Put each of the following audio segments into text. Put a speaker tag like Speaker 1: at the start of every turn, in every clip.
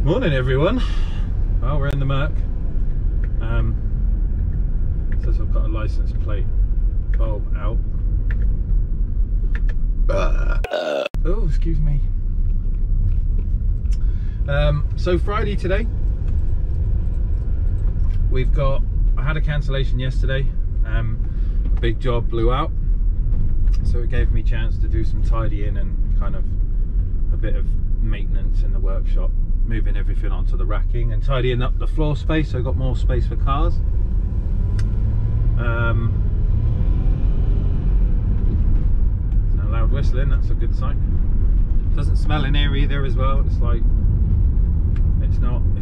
Speaker 1: Morning everyone. Well, we're in the Merc. Says I've got a license plate bulb out. Oh, excuse me. So Friday today, I had a cancellation yesterday. A big job blew out, so it gave me a chance to do some tidying and kind of a bit of maintenance in the workshop, moving everything onto the racking and tidying up the floor space so I got more space for cars. No loud whistling, that's a good sign. Doesn't smell in here either as well. It's like it's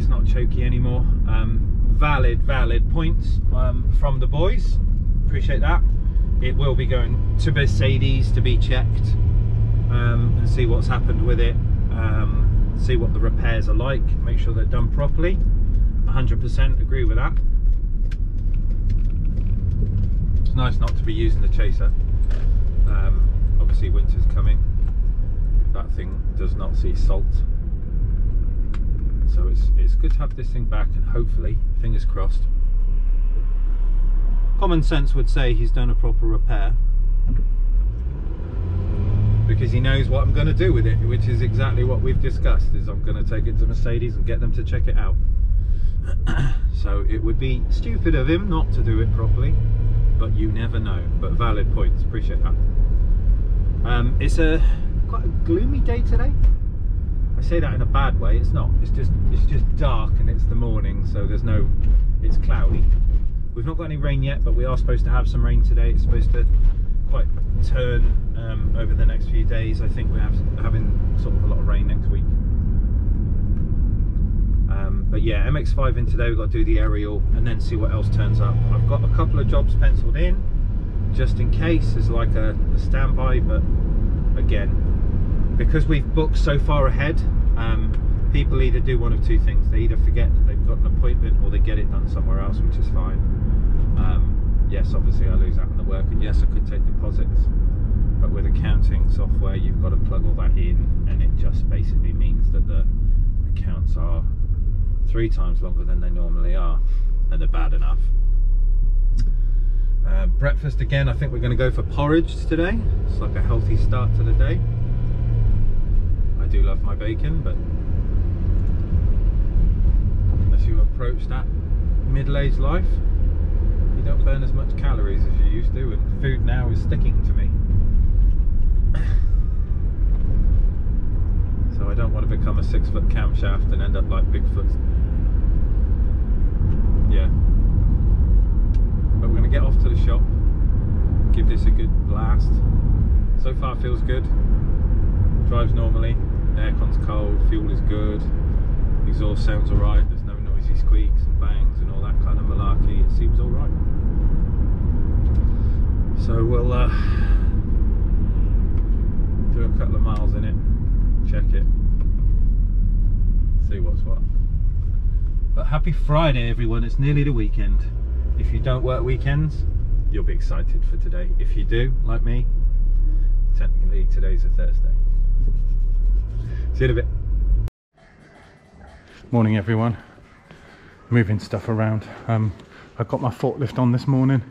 Speaker 1: not choky anymore. Valid points from the boys, appreciate that. It will be going to Mercedes to be checked and see what's happened with it, see what the repairs are like, make sure they're done properly. 100% agree with that. It's nice not to be using the chaser. Obviously winter's coming, that thing does not see salt, so it's good to have this thing back, and hopefully, fingers crossed, common sense would say he's done a proper repair, because he knows what I'm going to do with it, which is exactly what we've discussed, is I'm going to take it to Mercedes and get them to check it out. So it would be stupid of him not to do it properly, but you never know. But valid points, appreciate that. It's quite a gloomy day today. I say that in a bad way, it's not, it's just dark and it's the morning, so it's cloudy. We've not got any rain yet, but we are supposed to have some rain today. It's supposed to quite turn over the next few days. I think we're having sort of a lot of rain next week. But yeah, MX-5 in today. We've got to do the aerial and then see what else turns up. I've got a couple of jobs penciled in just in case as like a standby, but again, because we've booked so far ahead, people either do one of two things. They either forget that they've got an appointment, or they get it done somewhere else, which is fine. Yes, obviously I lose out on the work, and yes, I could take deposits, but with accounting software you've got to plug all that in, and it just basically means that the accounts are 3 times longer than they normally are, and they're bad enough. Breakfast again, I think we're going to go for porridge today. It's like a healthy start to the day. I do love my bacon, but unless you approach that middle-aged life, you don't burn as much calories as you used to, and food now is sticking to me. So I don't want to become a 6-foot camshaft and end up like Bigfoot. Yeah. But we're going to get off to the shop, give this a good blast. So far feels good. Drives normally, aircon's cold, fuel is good, exhaust sounds alright, there's no noisy squeaks and bangs and all that kind of malarkey. It seems alright. So we'll do a couple of miles in it, check it, see what's what. But happy Friday everyone, it's nearly the weekend. If you don't work weekends, you'll be excited for today. If you do, like me, technically today's a Thursday. See you in a bit. Morning everyone. Moving stuff around. I got my forklift on this morning.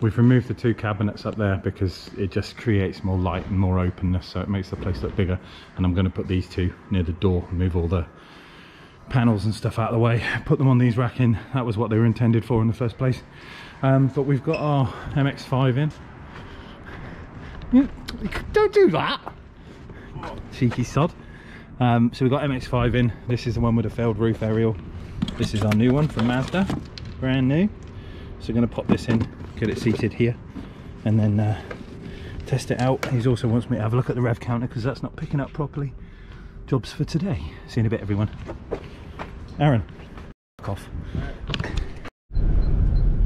Speaker 1: We've removed the 2 cabinets up there because it just creates more light and more openness, so it makes the place look bigger. And I'm going to put these 2 near the door, move all the panels and stuff out of the way, put them on these racking. That was what they were intended for in the first place. But we've got our MX-5 in. Don't do that, cheeky sod. So we've got MX-5 in. This is the one with a failed roof aerial. This is our new one from Mazda, brand new. So we're going to pop this in, get it seated here, and then test it out. He also wants me to have a look at the rev counter because that's not picking up properly. Jobs for today. See you in a bit everyone. Aaron, off.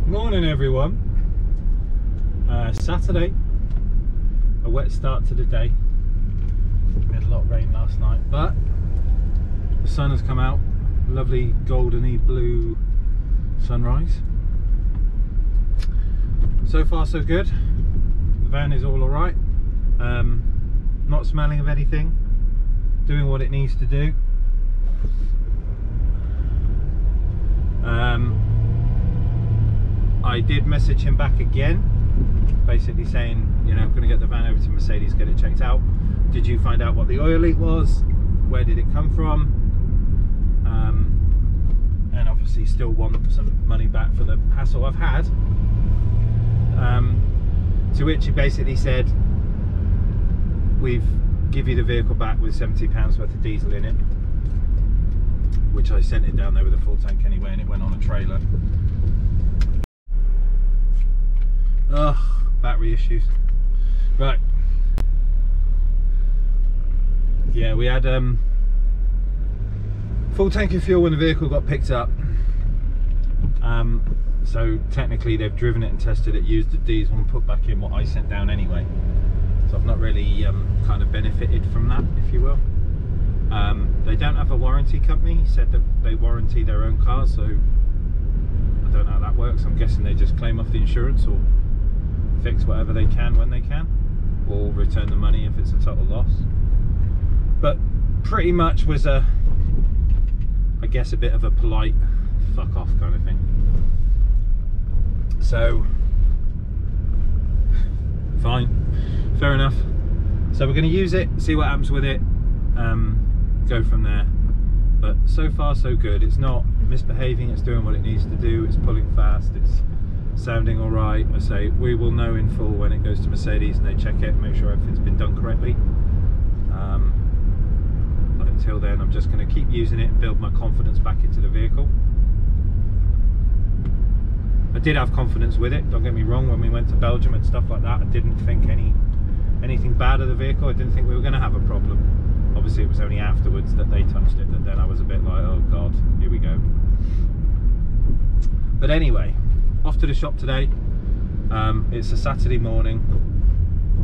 Speaker 1: Morning everyone. Saturday, a wet start to the day. We had a lot of rain last night, but the sun has come out. Lovely goldeny blue sunrise. So far so good. The van is all alright. Not smelling of anything. Doing what it needs to do. I did message him back again, basically saying, you know, I'm going to get the van over to Mercedes, get it checked out. Did you find out what the oil leak was? Where did it come from? And obviously still want some money back for the hassle I've had. To which he basically said, we've give you the vehicle back with £70 worth of diesel in it, which I sent it down there with a full tank anyway, and it went on a trailer. Oh, battery issues. Right. Yeah, we had full tank of fuel when the vehicle got picked up. So technically they've driven it and tested it, used the diesel and put back in what I sent down anyway. So I've not really kind of benefited from that, if you will. They don't have a warranty company. He said that they warranty their own cars, so I don't know how that works. I'm guessing they just claim off the insurance or fix whatever they can when they can, or return the money if it's a total loss. But pretty much was I guess a bit of a polite fuck off kind of thing. So fine, fair enough. So we're going to use it, see what happens with it, go from there. But so far so good. It's not misbehaving, it's doing what it needs to do, it's pulling fast, it's sounding all right. I say we will know in full when it goes to Mercedes and they check it and make sure everything's been done correctly. But until then, I'm just going to keep using it and build my confidence back into the vehicle. I did have confidence with it, don't get me wrong. When we went to Belgium and stuff like that, I didn't think anything bad of the vehicle. I didn't think we were going to have a problem. Obviously it was only afterwards that they touched it that then I was a bit like, oh god, here we go. But anyway, off to the shop today. It's a Saturday morning,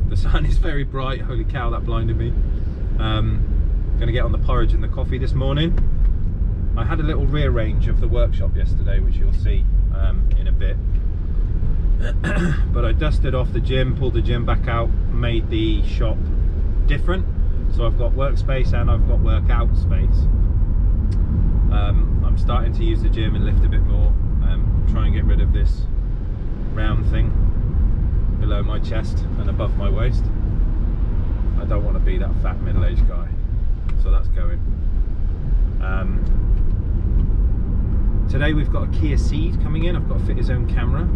Speaker 1: the sun is very bright. Holy cow, that blinded me. Gonna get on the porridge and the coffee this morning. I had a little rearrange of the workshop yesterday, which you'll see in a bit. But I dusted off the gym, pulled the gym back out, made the shop different. So I've got workspace and I've got workout space. I'm starting to use the gym and lift a bit more, try and get rid of this round thing below my chest and above my waist. I don't want to be that fat middle-aged guy, so that's going. Today we've got a Kia Ceed coming in. I've got to fit his own camera,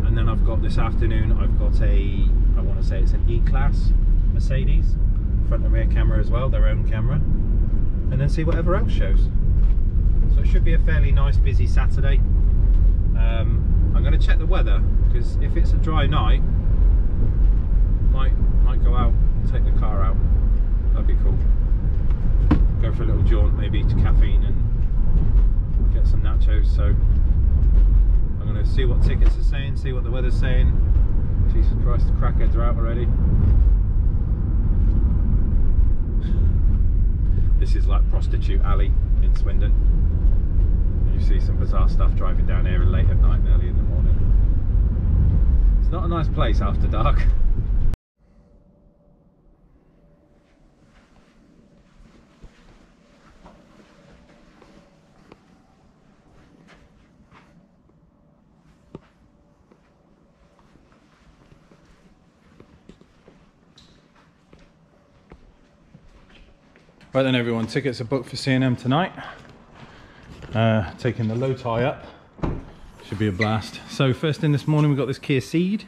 Speaker 1: and then I've got this afternoon I've got I want to say it's an E-Class Mercedes, front and rear camera as well, their own camera, and then see whatever else shows. So it should be a fairly nice busy Saturday. I'm going to check the weather, because if it's a dry night, might go out and take the car out. That'd be cool. Go for a little jaunt, maybe to caffeine and get some nachos. So I'm going to see what tickets are saying, see what the weather's saying. Jesus Christ, the crackheads are out already. This is like Prostitute Alley in Swindon. You see some bizarre stuff driving down here late at night and early in the morning. It's not a nice place after dark. Right then everyone, tickets are booked for C&M tonight. Taking the low tie up, should be a blast. So first thing this morning we've got this Kia Ceed.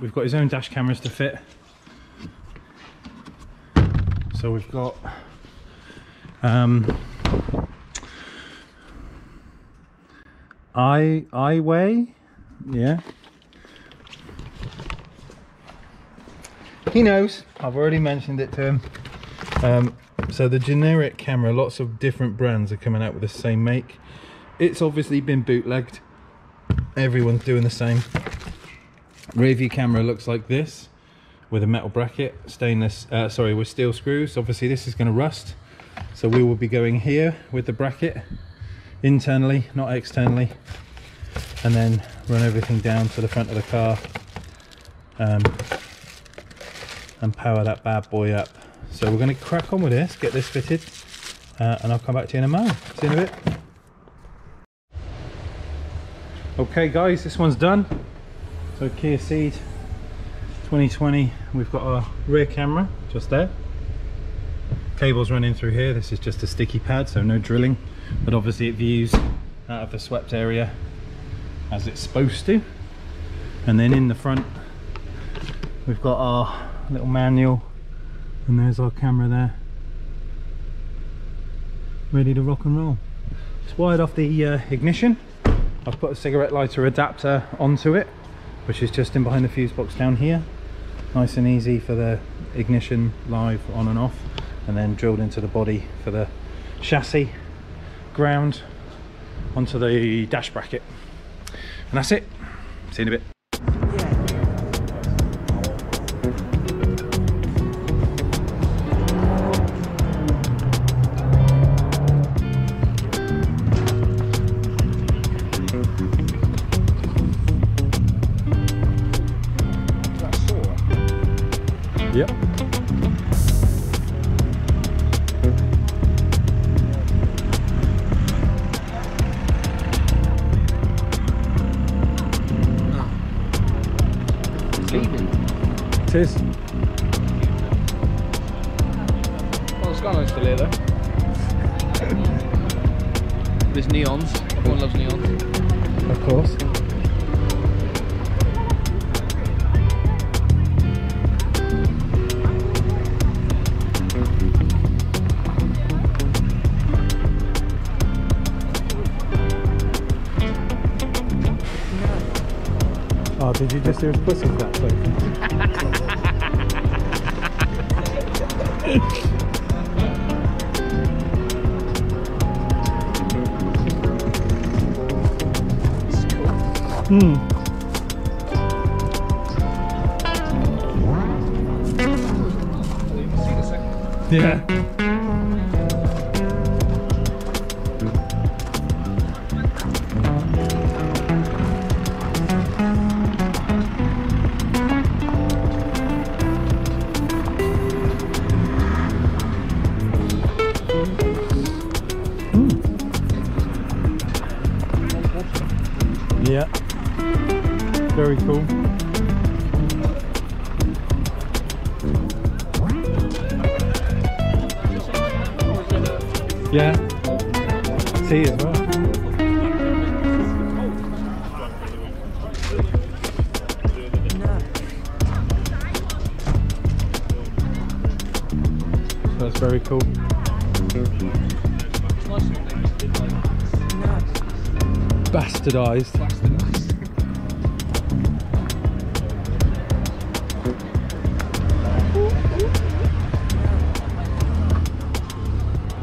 Speaker 1: We've got his own dash cameras to fit. So we've got iWay, yeah. He knows, I've already mentioned it to him. So the generic camera, lots of different brands are coming out with the same make. It's obviously been bootlegged. Everyone's doing the same. Rear view camera looks like this, with a metal bracket, with steel screws. Obviously this is going to rust, so we will be going here with the bracket internally, not externally, and then run everything down to the front of the car and power that bad boy up. So we're going to crack on with this, get this fitted, and I'll come back to you in a moment. See you in a bit. Okay guys, this one's done. So Kia Ceed 2020, we've got our rear camera just there. Cables running through here. This is just a sticky pad, so no drilling, but obviously it views out of the swept area as it's supposed to. And then in the front we've got our little manual, and there's our camera there, ready to rock and roll. It's wired off the ignition. I've put a cigarette lighter adapter onto it, which is just in behind the fuse box down here. Nice and easy for the ignition live on and off, and then drilled into the body for the chassis, ground onto the dash bracket, and that's it. See you in a bit. Yep.
Speaker 2: It's leaving.
Speaker 1: It is.
Speaker 2: Well, the skyline's still here though. There's neons. Everyone loves neons.
Speaker 1: Of course. Oh, did you just hear his pussy flat, Sophie? Yeah. Yeah, very cool. Yeah, see as well. So that's very cool. Bastardized.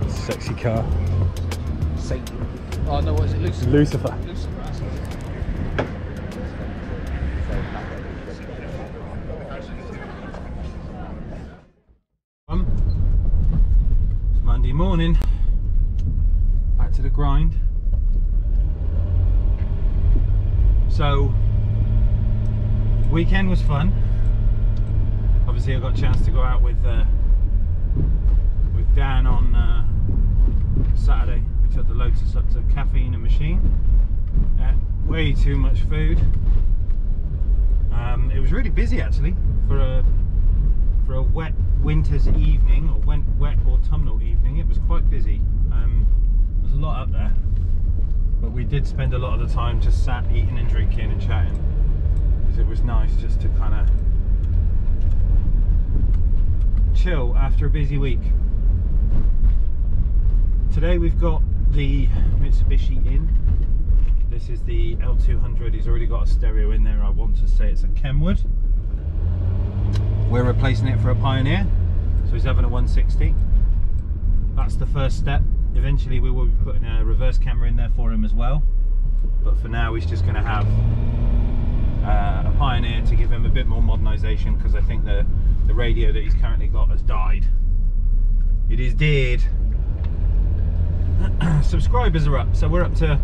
Speaker 1: Sexy car.
Speaker 2: Satan. Oh no, what is it? Lucifer.
Speaker 1: Lucifer. It's Monday morning. Back to the grind. So, weekend was fun. Obviously, I got a chance to go out with Dan on Saturday. We took the Lotus up to Caffeine and Machine. Way too much food. It was really busy actually for a wet winter's evening, or wet autumnal evening. It was quite busy. There's a lot up there. But we did spend a lot of the time just sat eating and drinking and chatting, because it was nice just to kind of chill after a busy week. Today we've got the Mitsubishi in. This is the L200. He's already got a stereo in there. I want to say it's a Kenwood. We're replacing it for a Pioneer, so he's having a 160. That's the first step. Eventually we will be putting a reverse camera in there for him as well, but for now he's just going to have a Pioneer to give him a bit more modernisation, because I think the radio that he's currently got has died. It is dead. Subscribers are up, so we're up to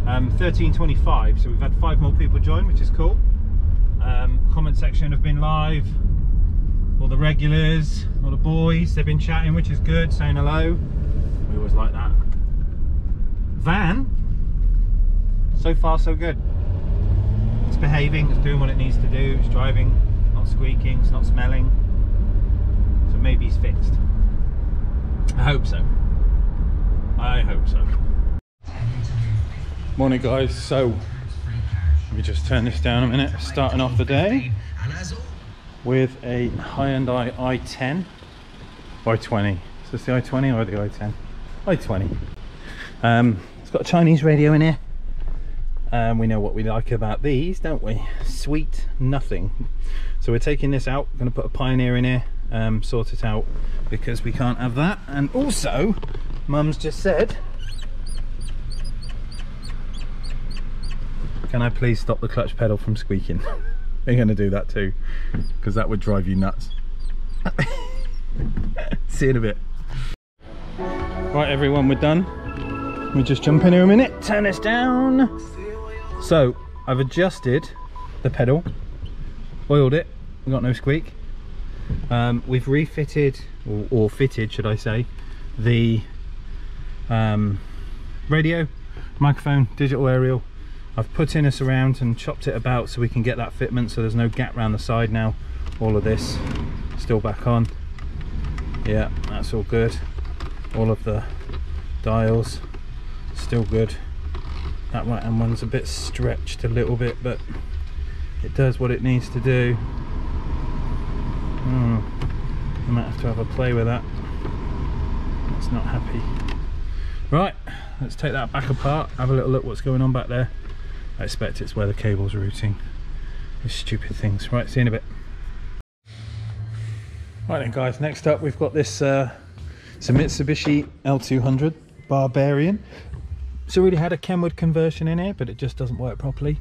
Speaker 1: 1325, so we've had 5 more people join, which is cool. Comment section have been live, all the regulars, all the boys, they've been chatting, which is good, saying hello. We always like that. Van, so far so good. behaving, it's doing what it needs to do, it's driving, not squeaking, it's not smelling. So maybe he's fixed. I hope so. I hope so. Morning guys, so let me just turn this down a minute. Starting off the day with a Hyundai i10 i20. Is this the i20 or the i10? i20. It's got a Chinese radio in here. We know what we like about these, don't we? Sweet nothing. So we're taking this out, going to put a Pioneer in here, sort it out, because we can't have that. And also, Mum's just said, can I please stop the clutch pedal from squeaking? We're going to do that too, because that would drive you nuts. See you in a bit. Right everyone, we're done. We just jump in here a minute, turn this down. So I've adjusted the pedal, oiled it, we got no squeak. We've refitted, or fitted should I say, the radio, microphone, digital aerial. I've put in a surround and chopped it about so we can get that fitment, so there's no gap around the side now. All of this still back on. Yeah, that's all good. All of the dials still good. That right hand one's a bit stretched a little bit, but it does what it needs to do. I might have to have a play with that. That's not happy. Right, let's take that back apart, have a little look what's going on back there. I expect it's where the cable's routing. These stupid things. Right, see you in a bit. Right then guys, next up we've got this it's a Mitsubishi L200 Barbarian. It's already had a Kenwood conversion in here, but it just doesn't work properly.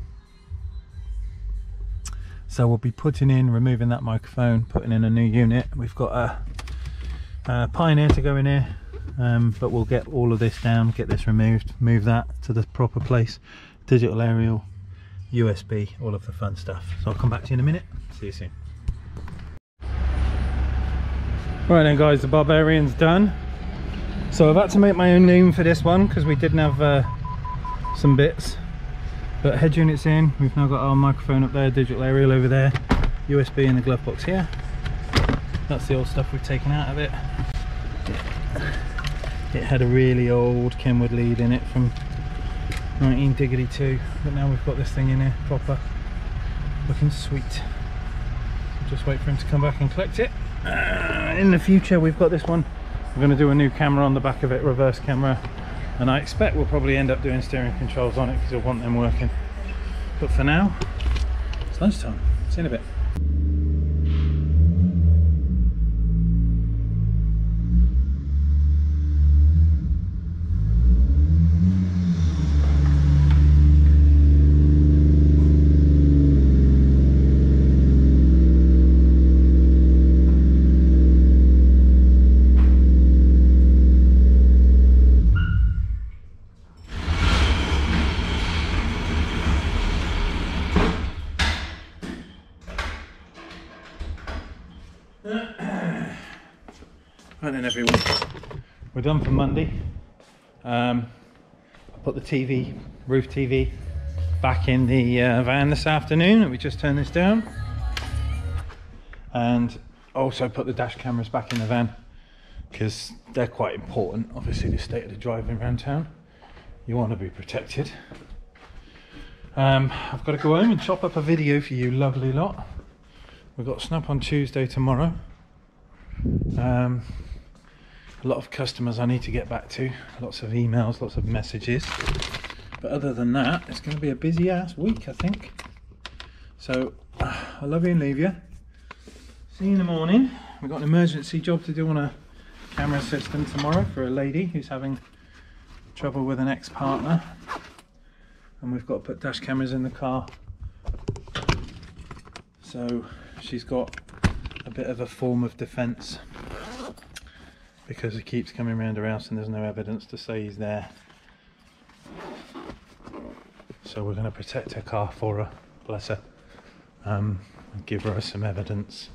Speaker 1: So we'll be putting in, removing that microphone, putting in a new unit. We've got a Pioneer to go in here, but we'll get all of this down, get this removed, move that to the proper place. Digital aerial, USB, all of the fun stuff. So I'll come back to you in a minute. See you soon. Right then guys, the Barbarian's done. So I've had to make my own loom for this one because we didn't have some bits. But head unit's in, we've now got our microphone up there, digital aerial over there, USB in the glove box here. That's the old stuff we've taken out of it. It had a really old Kenwood lead in it from 1992, but now we've got this thing in here, proper, looking sweet. We'll just wait for him to come back and collect it. In the future we've got this one, we're going to do a new camera on the back of it, reverse camera, and I expect we'll probably end up doing steering controls on it because we'll want them working. But for now, it's lunchtime. See you in a bit. Right then everyone, we're done for Monday. I put the TV, roof TV, back in the van this afternoon, and we just turned this down. And also put the dash cameras back in the van because they're quite important. Obviously the state of the driving around town, you want to be protected. I've got to go home and chop up a video for you lovely lot. We've got Snap on Tuesday tomorrow. A lot of customers I need to get back to, lots of emails, lots of messages, but other than that it's going to be a busy ass week I think. So I love you and leave you. See you in the morning. We've got an emergency job to do on a camera system tomorrow for a lady who's having trouble with an ex-partner, and we've got to put dash cameras in the car, so she's got a bit of a form of defence because he keeps coming around her house and there's no evidence to say he's there. So we're going to protect her car for her, bless her, and give her some evidence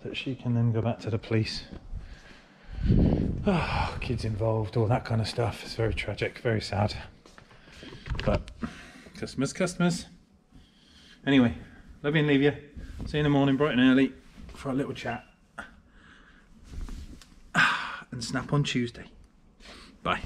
Speaker 1: that she can then go back to the police. Oh, kids involved, all that kind of stuff. It's very tragic, very sad. But customers. Anyway, love you and leave you. See you in the morning, bright and early, for a little chat. And snap on Tuesday. Bye.